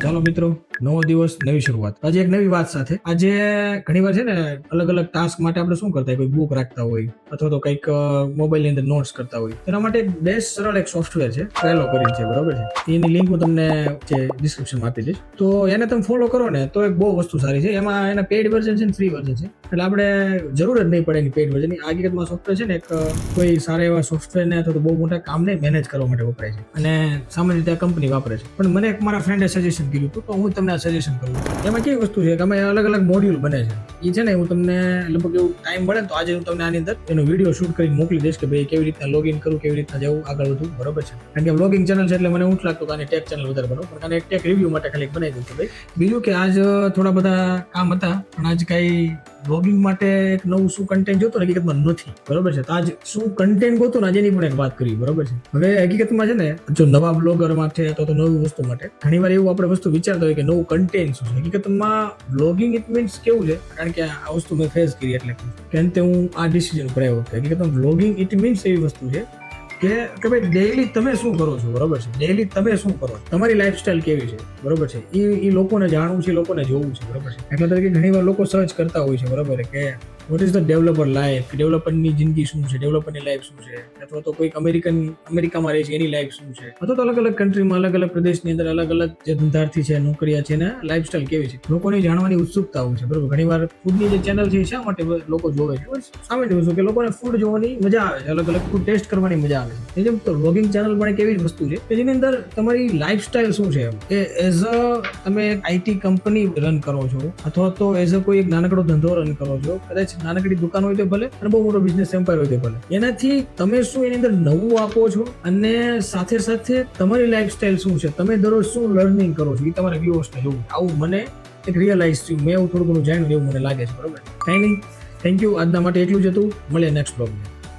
ચાલો મિત્રો, નવો દિવસ નવી શરૂઆત. આજે એક નવી વાત સાથે. આજે ઘણીવાર છે ને અલગ અલગ ટાસ્ક માટે આપણે શું કરતા હોય, કોઈ બુક રાખતા હોય અથવા તો કંઈક મોબાઈલ ની અંદર નોટ્સ કરતા હોય, તેના માટે એક બેસ્ટ સરળ એક સોફ્ટવેર છે, ટ્રેલો કરીને છે, બરોબર છે. એની લિંક હું તમને ડિસ્ક્રિપ્શનમાં આપી દઈશ. તો એને તમે ફોલો કરો ને તો એક બહુ વસ્તુ સારી છે. એમાં એના પેઇડ વર્ઝન છે ને ફ્રી વર્ઝન છે, એટલે આપણે જરૂર જ નહીં પડે એની પેઇડ વર્ઝનની. હકીકતમાં સોફ્ટવેર છે ને એક કોઈ સારા એવા સોફ્ટવેર ને અથવા તો બહુ મોટા કામને મેનેજ કરવા માટે વપરાય છે, અને સામાન્ય રીતે કંપની વાપરે છે. પણ મને એક મારા ફ્રેન્ડે સજેશન કર્યું હતું, તો હું તમને આ સજેશન કરું. એમાં કેવી વસ્તુ છે કે અમે અલગ અલગ મોડ્યુલ બને છે. એ છે ને હું તમને લગભગ એવું ટાઈમ મળે ને તો આજે હું તમને આની અંદર એનો વિડીયો શૂટ કરીને મોકલી દઈશ કે ભાઈ કેવી રીતના લોગિન કરવું, કેવી રીતના જવું આગળ વધવું, બરોબર છે. કારણ કે વ્લોગિંગ ચેનલ છે એટલે મને એવું લાગતું કે આને ટેક ચેનલ વધારે બનાવું, પણ આને ટેક રિવ્યુ માટે ખાલી બનાવી દઉં છું ભાઈ. બીજું કે આજ થોડા બધા કામ હતા, પણ આજ કઈ વ્લોગિંગ માટે એક નવું શું કન્ટેન્ટ જોતો ને હકીકતમાં નથી, બરોબર છે. તો આજ શું કન્ટેન્ટ ગોતો ને આજે એની પણ એક વાત કરી, બરોબર છે. હવે હકીકતમાં છે ને જો નવા બ્લોગર માટે અથવા તો નવી વસ્તુ માટે ઘણીવાર એવું આપણે વસ્તુ વિચારતા હોય કે નવું કન્ટેન્ટ શું છે. હકીકતમાં બ્લોગિંગ ઇટ મીન્સ કેવું છે, કારણ કે આ વસ્તુ મેં ફેસ કરી એટલે કે અંતે હું આ ડિસિઝન પર આવ્યો કે હકીકતમાં બ્લોગિંગ ઇટ મીન્સ એવી વસ્તુ છે કે ભાઈ ડેઈલી તમે શું કરો છો, બરોબર છે. ડેઈલી તમે શું કરો, તમારી લાઈફસ્ટાઈલ કેવી છે, બરોબર છે. એ લોકોને જાણવું છે, લોકોને જોવું છે, બરોબર છે. એટલે તરીકે ઘણીવાર લોકો સર્ચ કરતા હોય છે, બરોબર છે, કે what is the developer life, ડેવલપરની જિંદગી શું છે, ડેવલપરની લાઈફ શું છે, અથવા તો કોઈક અમેરિકામાં રહે છે એની લાઈફ શું છે, અથવા તો અલગ અલગ કન્ટ્રીમાં અલગ અલગ પ્રદેશની અંદર અલગ અલગ જે ધંધાર્થી છે, નોકરિયા છે, ને લાઈફસ્ટાઈલ કેવી છે, લોકોની જાણવાની ઉત્સુકતા હોય છે, બરોબર. ઘણીવાર ફૂડની જે ચેનલ છે શા માટે લોકો જોવે છે, સામાન્ય વસ્તુ કે લોકોને ફૂડ જોવાની મજા આવે છે, અલગ અલગ ફૂડ ટેસ્ટ કરવાની મજા આવે છે. એ જેમ તો વ્લોગિંગ ચેનલ પણ એક એવી વસ્તુ છે કે જેની અંદર તમારી લાઈફસ્ટાઈલ શું છે, કે એઝ અ તમે એક આઈટી કંપની રન કરો છો અથવા તો એઝ અ કોઈ એક નાનકડો ધંધો રન કરો છો, કદાચ નાનકડી દુકાન હોય તો ભલે અને બહુ મોટો બિઝનેસ એમ્પાયર હોય તો ભલે, એનાથી તમે શું એની અંદર નવું આપો છો અને સાથે સાથે તમારી લાઈફસ્ટાઈલ શું છે, તમે દરરોજ શું લર્નિંગ કરો છો, એ તમારા વ્યુઅર્સને જોવું. આવું મને એક રિયલાઇઝ થયું, મેં એવું થોડું ઘણું જાણ્યું એવું મને લાગે છે, બરોબર. કઈ નહીં, થેન્ક યુ. આજના માટે એટલું જ હતું. મળીએ નેક્સ્ટ બ્લોગમાં.